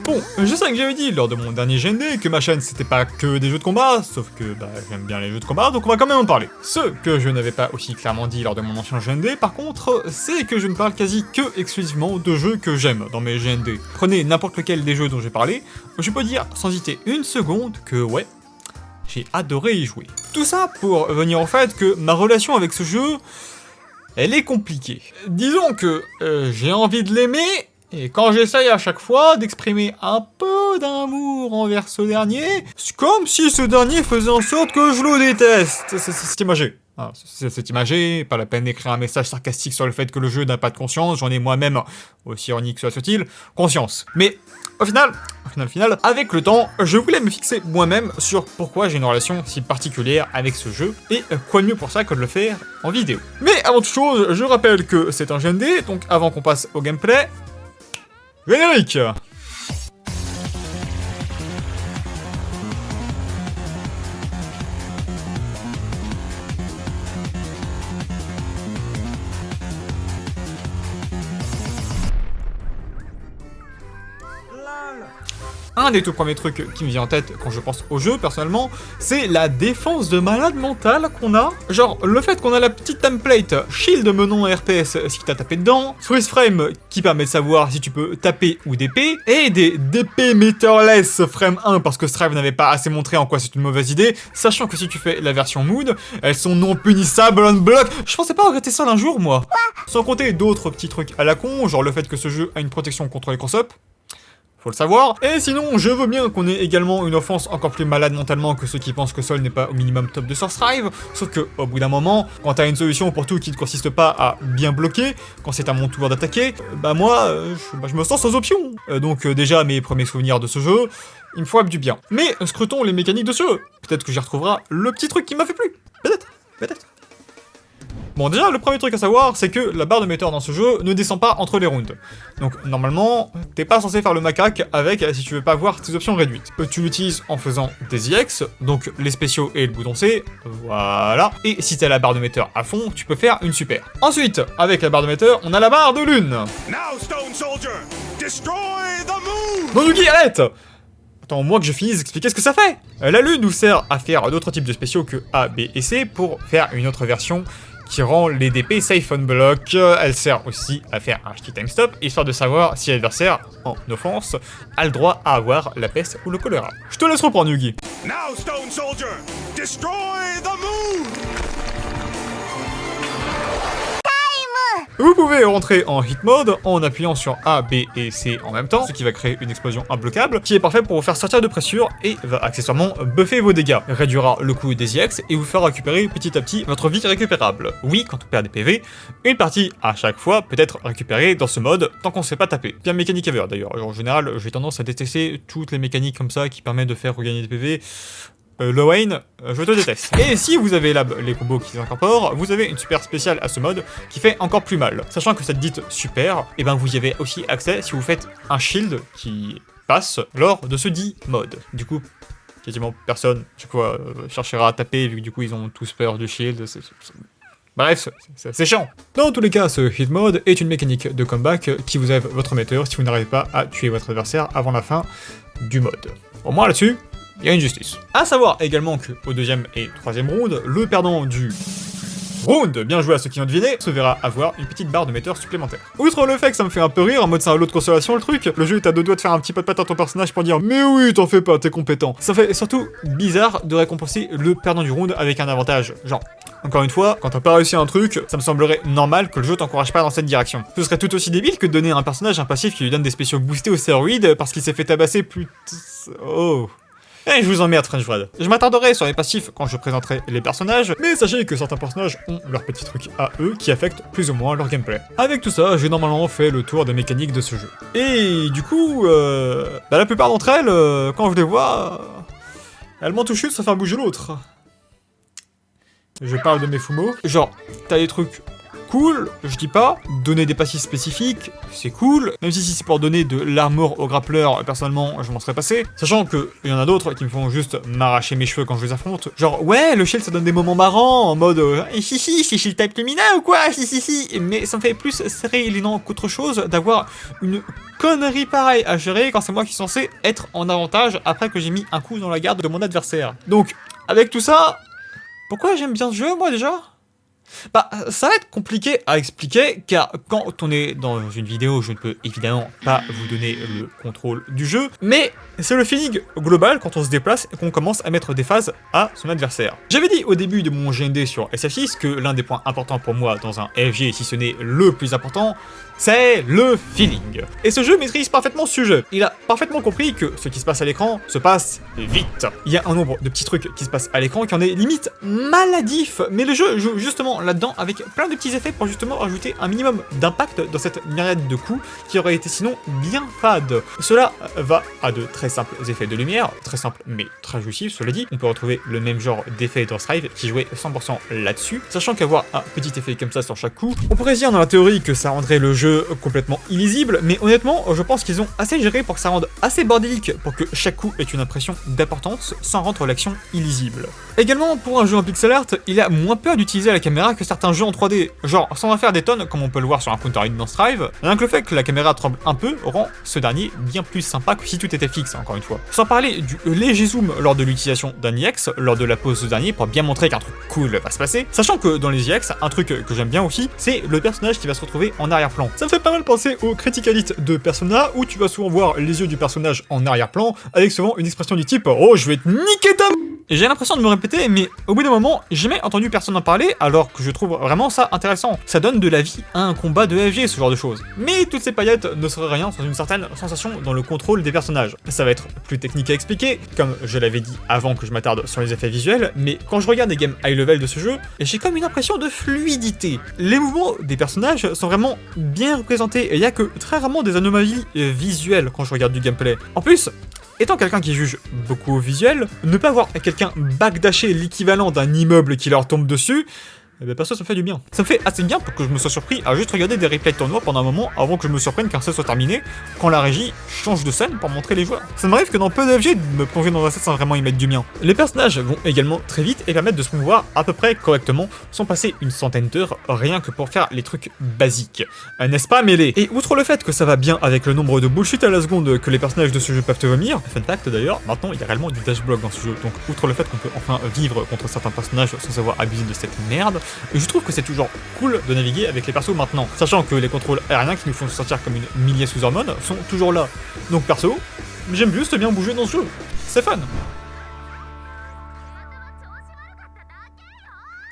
Bon, je sais que j'avais dit lors de mon dernier GND que ma chaîne c'était pas que des jeux de combat, sauf que j'aime bien les jeux de combat, donc on va quand même en parler. Ce que je n'avais pas aussi clairement dit lors de mon ancien GND, par contre, c'est que je ne parle quasi que exclusivement de jeux que j'aime dans mes GND. Prenez n'importe lequel des jeux dont j'ai parlé, je peux dire sans hésiter une seconde que ouais, j'ai adoré y jouer. Tout ça pour venir au fait que ma relation avec ce jeu, elle est compliquée. Disons que j'ai envie de l'aimer, et quand j'essaye à chaque fois d'exprimer un peu d'amour envers ce dernier, c'est comme si ce dernier faisait en sorte que je le déteste. C'est imagé. C'est imagé, pas la peine d'écrire un message sarcastique sur le fait que le jeu n'a pas de conscience, j'en ai moi-même, aussi ironique que cela soit-il, conscience. Mais au final, avec le temps, je voulais me fixer moi-même sur pourquoi j'ai une relation si particulière avec ce jeu, et quoi de mieux pour ça que de le faire en vidéo. Mais avant toute chose, je rappelle que c'est un GND, donc avant qu'on passe au gameplay, générique! Un des tout premiers trucs qui me vient en tête quand je pense au jeu, personnellement, c'est la défense de malade mentale qu'on a. Genre, le fait qu'on a la petite template shield menant RPS si t'as tapé dedans, freeze frame qui permet de savoir si tu peux taper ou DP, et des DP meterless frame 1 parce que Strive n'avait pas assez montré en quoi c'est une mauvaise idée, sachant que si tu fais la version mood, elles sont non punissables on block. Je pensais pas regretter ça d'un jour, moi. Sans compter d'autres petits trucs à la con, genre le fait que ce jeu a une protection contre les cross-up. Faut le savoir. Et sinon, je veux bien qu'on ait également une offense encore plus malade mentalement que ceux qui pensent que Sol n'est pas au minimum top de Source Thrive. Sauf que, au bout d'un moment, quand t'as une solution pour tout qui ne consiste pas à bien bloquer, quand c'est à mon tour d'attaquer, je me sens sans option. Donc déjà, mes premiers souvenirs de ce jeu, il me faut du bien. Mais scrutons les mécaniques de ce jeu. Peut-être que j'y retrouverai le petit truc qui m'a fait plu. Peut-être. Bon, déjà, le premier truc à savoir, c'est que la barre de metteur dans ce jeu ne descend pas entre les rounds. Donc, normalement, t'es pas censé faire le macaque avec si tu veux pas voir tes options réduites. Tu l'utilises en faisant des IX, donc les spéciaux et le bouton C, voilà. Et si t'as la barre de metteur à fond, tu peux faire une super. Ensuite, avec la barre de metteur, on a la barre de lune. Now, Stone Soldier, destroy the moon! Non, Yugi, arrête! Attends, moi que je finisse d'expliquer ce que ça fait. La lune nous sert à faire d'autres types de spéciaux que A, B et C pour faire une autre version qui rend les DP safe on block. Elle sert aussi à faire un petit time stop, histoire de savoir si l'adversaire, en offense, a le droit à avoir la peste ou le choléra. Je te laisse reprendre, Yugi. Now, Stone Soldier, destroy the moon! Vous pouvez rentrer en hit mode en appuyant sur A, B et C en même temps, ce qui va créer une explosion imbloquable, qui est parfait pour vous faire sortir de pressure et va accessoirement buffer vos dégâts, réduira le coût des IX et vous faire récupérer petit à petit votre vie récupérable. Oui, quand on perd des PV, une partie à chaque fois peut être récupérée dans ce mode tant qu'on ne se fait pas taper. Bien mécanique ever d'ailleurs. En général, j'ai tendance à détester toutes les mécaniques comme ça qui permettent de faire regagner des PV. Lowain, je te déteste. Et si vous avez les combos qui s'incorporent, vous avez une super spéciale à ce mode qui fait encore plus mal. Sachant que cette dite super, et ben vous y avez aussi accès si vous faites un shield qui passe lors de ce dit mode. Du coup, quasiment personne, chaque fois, cherchera à taper vu que du coup ils ont tous peur du shield. Bref, c'est chiant. Dans tous les cas, ce hit mode est une mécanique de comeback qui vous aide votre metteur si vous n'arrivez pas à tuer votre adversaire avant la fin du mode. Au moins là-dessus, il y a une justice. A savoir également qu'au deuxième et troisième round, le perdant du round, bien joué à ceux qui ont deviné, se verra avoir une petite barre de metteur supplémentaire. Outre le fait que ça me fait un peu rire, en mode c'est un lot de consolation le truc, le jeu est à deux doigts de faire un petit peu de patte à ton personnage pour dire mais oui, t'en fais pas, t'es compétent. Ça fait surtout bizarre de récompenser le perdant du round avec un avantage, genre. Encore une fois, quand t'as pas réussi un truc, ça me semblerait normal que le jeu t'encourage pas dans cette direction. Ce serait tout aussi débile que de donner à un personnage un passif qui lui donne des spéciaux boostés aux stéroïdes parce qu'il s'est fait tabasser plus... Oh... Et je vous emmerde, French Vlad. Je m'attarderai sur les passifs quand je présenterai les personnages, mais sachez que certains personnages ont leurs petits trucs à eux qui affectent plus ou moins leur gameplay. Avec tout ça, j'ai normalement fait le tour des mécaniques de ce jeu. Et du coup, la plupart d'entre elles, quand je les vois, elles m'ont touché de se faire bouger l'autre. Je parle de mes fumos. Genre, t'as des trucs cool, je dis pas. Donner des passifs spécifiques, c'est cool. Même si c'est pour donner de l'armor au grappleur, personnellement, je m'en serais passé. Sachant que il y en a d'autres qui me font juste m'arracher mes cheveux quand je les affronte. Genre, ouais, le shield ça donne des moments marrants, en mode si, c'est shield type Lumina ou quoi, si. Mais ça me fait plus serrer les dents qu'autre chose d'avoir une connerie pareille à gérer quand c'est moi qui suis censé être en avantage après que j'ai mis un coup dans la garde de mon adversaire. Donc, avec tout ça, pourquoi j'aime bien ce jeu, moi, déjà ? Bah, ça va être compliqué à expliquer, car quand on est dans une vidéo, je ne peux évidemment pas vous donner le contrôle du jeu, mais c'est le feeling global quand on se déplace et qu'on commence à mettre des phases à son adversaire. J'avais dit au début de mon GND sur SF6 que l'un des points importants pour moi dans un FG, si ce n'est le plus important, c'est le feeling. Et ce jeu maîtrise parfaitement ce sujet. Il a parfaitement compris que ce qui se passe à l'écran se passe vite. Il y a un nombre de petits trucs qui se passent à l'écran qui en est limite maladif, mais le jeu joue justement là-dedans avec plein de petits effets pour justement rajouter un minimum d'impact dans cette myriade de coups qui aurait été sinon bien fade. Cela va à de très simples effets de lumière, très simples mais très jouissifs, cela dit. On peut retrouver le même genre d'effet dans Strive qui jouait 100% là-dessus, sachant qu'avoir un petit effet comme ça sur chaque coup, on pourrait dire dans la théorie que ça rendrait le jeu complètement illisible, mais honnêtement, je pense qu'ils ont assez géré pour que ça rende assez bordélique pour que chaque coup ait une impression d'importance sans rendre l'action illisible. Également, pour un jeu en pixel art, il a moins peur d'utiliser la caméra que certains jeux en 3D, genre sans en faire des tonnes comme on peut le voir sur un Counter-Hit dans Strive, rien que le fait que la caméra tremble un peu rend ce dernier bien plus sympa que si tout était fixe, encore une fois. Sans parler du léger zoom lors de l'utilisation d'un IX, lors de la pose de dernier pour bien montrer qu'un truc cool va se passer, sachant que dans les IX, un truc que j'aime bien aussi, c'est le personnage qui va se retrouver en arrière-plan. Ça me fait pas mal penser au Critical Hit de Persona, où tu vas souvent voir les yeux du personnage en arrière-plan, avec souvent une expression du type « Oh, je vais te niquer ta... » J'ai l'impression de me répéter, mais au bout d'un moment, j'ai jamais entendu personne en parler, alors que je trouve vraiment ça intéressant. Ça donne de la vie à un combat de FG, ce genre de choses. Mais toutes ces paillettes ne seraient rien sans une certaine sensation dans le contrôle des personnages. Ça va être plus technique à expliquer, comme je l'avais dit avant que je m'attarde sur les effets visuels, mais quand je regarde des games high level de ce jeu, j'ai comme une impression de fluidité. Les mouvements des personnages sont vraiment bien représentés, et il y a que très rarement des anomalies visuelles quand je regarde du gameplay. En plus, étant quelqu'un qui juge beaucoup au visuel, ne pas voir quelqu'un backdasher l'équivalent d'un immeuble qui leur tombe dessus, eh ben perso ça me fait du bien. Ça me fait assez bien pour que je me sois surpris à juste regarder des replays de tournois pendant un moment avant que je me surprenne qu'un set soit terminé, quand la régie change de scène pour montrer les joueurs. Ça m'arrive que dans peu de FG de me plonger dans un set sans vraiment y mettre du mien. Les personnages vont également très vite et permettent de se mouvoir à peu près correctement sans passer une centaine d'heures rien que pour faire les trucs basiques. N'est-ce pas mêlé? Et outre le fait que ça va bien avec le nombre de bullshit à la seconde que les personnages de ce jeu peuvent te vomir, fun fact d'ailleurs, maintenant il y a réellement du dash block dans ce jeu, donc outre le fait qu'on peut enfin vivre contre certains personnages sans avoir abusé de cette merde, je trouve que c'est toujours cool de naviguer avec les persos maintenant, sachant que les contrôles aériens qui nous font se sentir comme une millier sous hormones sont toujours là. Donc perso, j'aime juste bien bouger dans ce jeu, c'est fun.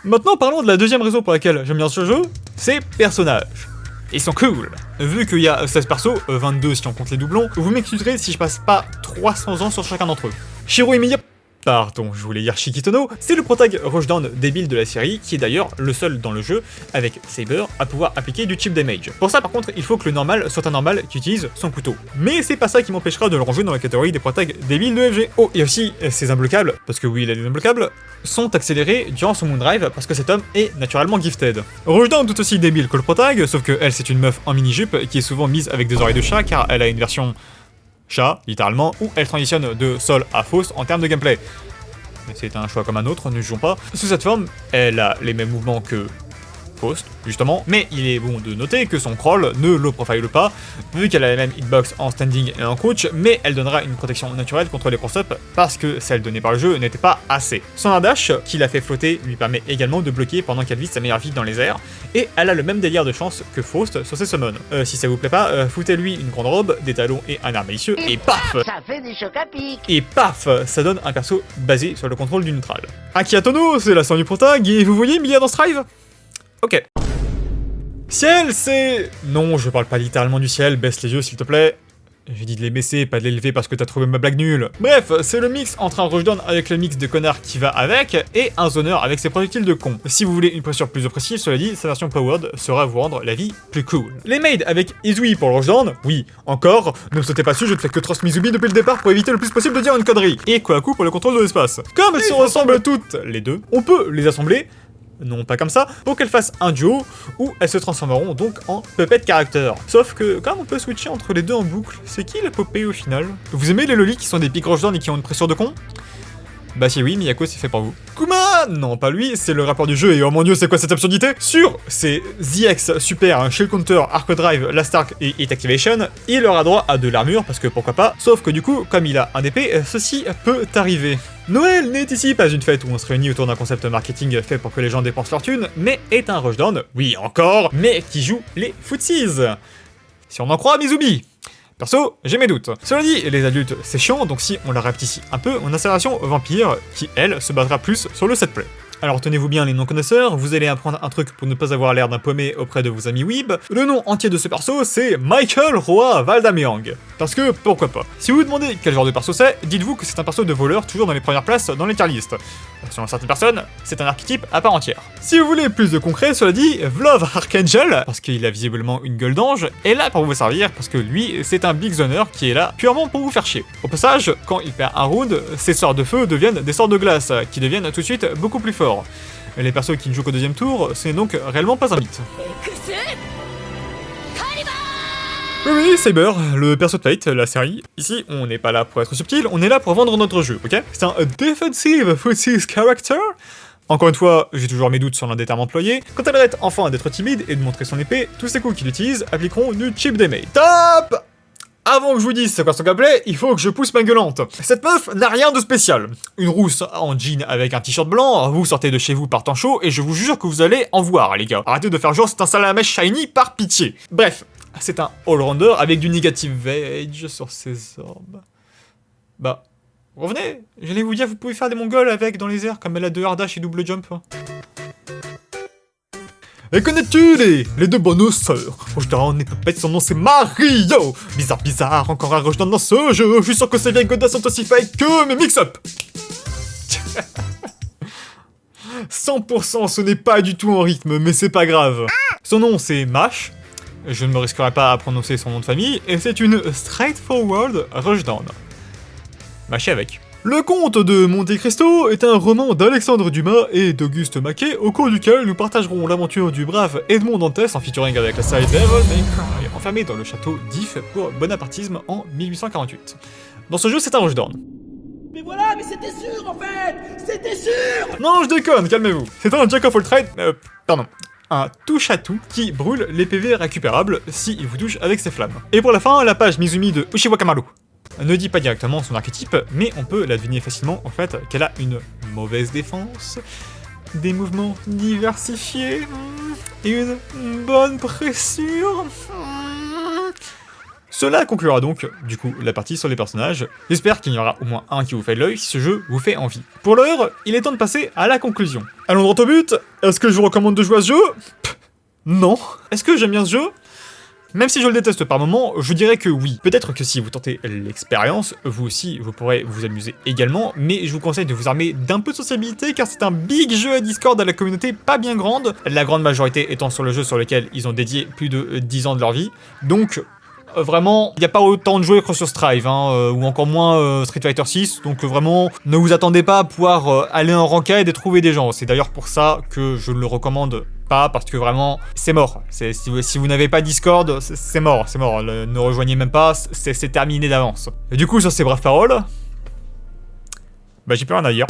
Maintenant parlons de la deuxième raison pour laquelle j'aime bien ce jeu, c'est personnages. Ils sont cool. Vu qu'il y a 16 persos, 22 si on compte les doublons, vous m'excuserez si je passe pas 300 ans sur chacun d'entre eux. Shiro Emiya... Pardon, je voulais dire Shikitono, c'est le protag rushdown débile de la série, qui est d'ailleurs le seul dans le jeu, avec Saber, à pouvoir appliquer du chip damage. Pour ça par contre, il faut que le normal soit un normal qui utilise son couteau. Mais c'est pas ça qui m'empêchera de le ranger dans la catégorie des protags débiles de FG. Oh, et aussi, ses imbloquables, parce que oui, il a des imbloquables, sont accélérés durant son Moondrive, parce que cet homme est naturellement gifted. Rushdown tout aussi débile que le protag, sauf que elle c'est une meuf en mini-jupe, qui est souvent mise avec des oreilles de chat, car elle a une version... chat, littéralement, où elle transitionne de sol à fausse en termes de gameplay. Mais c'est un choix comme un autre, ne jugeons pas. Sous cette forme, elle a les mêmes mouvements que Faust, justement, mais il est bon de noter que son crawl ne low profile pas, vu qu'elle a la même hitbox en standing et en crouch, mais elle donnera une protection naturelle contre les cross-up, parce que celle donnée par le jeu n'était pas assez. Son air dash, qui la fait flotter, lui permet également de bloquer pendant qu'elle vise sa meilleure vie dans les airs, et elle a le même délire de chance que Faust sur ses summons. Si ça vous plaît pas, foutez-lui une grande robe, des talons et un air malicieux, et paf! Ça fait des chocs à pic. Et paf! Ça donne un perso basé sur le contrôle du neutral. Aki Hatono, c'est la sang du protag, et vous voyez Mia dans Strive? Ok. Ciel, c'est... Non, je parle pas littéralement du ciel, baisse les yeux s'il te plaît. J'ai dit de les baisser, pas de l'élever parce que t'as trouvé ma blague nulle. Bref, c'est le mix entre un rushdown avec le mix de connard qui va avec, et un zoner avec ses projectiles de con. Si vous voulez une posture plus oppressive, cela dit, sa version powered sera vous rendre la vie plus cool. Les maids avec Izui pour le rushdown, oui, encore, ne me sautez pas dessus, je ne fais que trust Mizubi depuis le départ pour éviter le plus possible de dire une connerie. Et Kohaku pour le contrôle de l'espace. Comme elles se ressemblent toutes, les deux, on peut les assembler non pas comme ça, pour qu'elles fassent un duo où elles se transformeront donc en puppet character. Sauf que comme on peut switcher entre les deux en boucle, c'est qui la popée au final? Vous aimez les lolis qui sont des pics roches et qui ont une pressure de con? Bah si oui, Miyako c'est fait pour vous. Kuma! Non, pas lui, c'est le rappeur du jeu et oh mon dieu, c'est quoi cette absurdité? Sur ces ZX Super, Shield Counter, Arc Drive, Last Arc et Hit Activation, il aura droit à de l'armure parce que pourquoi pas, sauf que du coup, comme il a un épée, ceci peut arriver. Noël n'est ici pas une fête où on se réunit autour d'un concept marketing fait pour que les gens dépensent leur thune, mais est un rushdown, oui encore, mais qui joue les footsies. Si on en croit Mizumi. Perso, j'ai mes doutes. Cela dit, les adultes, c'est chiant, donc si on la rapetit un peu, on a sa version vampire, qui, elle, se basera plus sur le setplay. Alors tenez-vous bien les non-connaisseurs, vous allez apprendre un truc pour ne pas avoir l'air d'un paumé auprès de vos amis weeb. Le nom entier de ce perso, c'est Michael Roa Valdamiang. Parce que, pourquoi pas. Si vous vous demandez quel genre de perso c'est, dites-vous que c'est un perso de voleur toujours dans les premières places dans les tier lists. Selon certaines personnes, c'est un archétype à part entière. Si vous voulez plus de concret, cela dit, Vlove Archangel, parce qu'il a visiblement une gueule d'ange, est là pour vous servir parce que lui, c'est un big zoner qui est là purement pour vous faire chier. Au passage, quand il perd un round, ses sorts de feu deviennent des sorts de glace, qui deviennent tout de suite beaucoup plus forts. Les persos qui ne jouent qu'au deuxième tour, ce n'est donc réellement pas un beat. Oui, Saber, le perso de Fate, la série. Ici, on n'est pas là pour être subtil, on est là pour vendre notre jeu, ok? C'est un defensive footsies character. Encore une fois, j'ai toujours mes doutes sur l'un des termes employés. Quand elle arrête enfin d'être timide et de montrer son épée, tous ces coups qu'il utilise appliqueront du cheap damage. Top! Avant que je vous dise c'est quoi son gameplay, il faut que je pousse ma gueulante. Cette meuf n'a rien de spécial. Une rousse en jean avec un t-shirt blanc, vous sortez de chez vous par temps chaud et je vous jure que vous allez en voir les gars. Arrêtez de faire genre c'est un salamèche shiny par pitié. Bref, c'est un all-rounder avec du negative edge sur ses orbes. Bah, revenez, j'allais vous dire vous pouvez faire des mongols avec dans les airs comme elle a 2 hard dash et double jump. Et connais-tu les deux bonnes sœurs? Rushdown et Puppet, son nom c'est Mario. Bizarre, encore un Rushdown dans ce jeu. Je suis sûr que ces vieilles godasses sont aussi fake que mes mix-up. 100% ce n'est pas du tout en rythme, mais c'est pas grave. Son nom c'est Mash. Je ne me risquerai pas à prononcer son nom de famille, et c'est une straightforward Rushdown. Mâchez avec. Le Comte de Monte Cristo est un roman d'Alexandre Dumas et d'Auguste Maquet, au cours duquel nous partagerons l'aventure du brave Edmond Dantès en featuring avec la série Devil May Cry, enfermé dans le château d'If pour bonapartisme en 1848. Dans ce jeu, c'est un rushdown. Mais voilà, mais c'était sûr en fait! C'était sûr! Non, je déconne, calmez-vous. C'est un Jack of all trades, un touche-à-tout qui brûle les PV récupérables s'il vous touche avec ses flammes. Et pour la fin, la page Mizumi de Uchiwa Kamaru ne dit pas directement son archétype, mais on peut la deviner facilement en fait qu'elle a une mauvaise défense, des mouvements diversifiés et une bonne pressure. Cela conclura donc, du coup, la partie sur les personnages. J'espère qu'il y en aura au moins un qui vous fait de l'œil si ce jeu vous fait envie. Pour l'heure, il est temps de passer à la conclusion. Allons droit au but. Est-ce que je vous recommande de jouer à ce jeu? Non. Est-ce que j'aime bien ce jeu? Même si je le déteste par moments, je dirais que oui. Peut-être que si vous tentez l'expérience, vous aussi, vous pourrez vous amuser également, mais je vous conseille de vous armer d'un peu de sociabilité car c'est un big jeu à Discord à la communauté pas bien grande, la grande majorité étant sur le jeu sur lequel ils ont dédié plus de 10 ans de leur vie. Donc, vraiment, il n'y a pas autant de joueurs que sur Strive, ou encore moins Street Fighter 6, donc vraiment, ne vous attendez pas à pouvoir aller en ranked et trouver des gens. C'est d'ailleurs pour ça que je ne le recommande pas, parce que vraiment, c'est mort. Si vous n'avez pas Discord, c'est mort, ne rejoignez même pas, c'est terminé d'avance. Et du coup, sur ces braves paroles, bah j'ai plus rien à dire.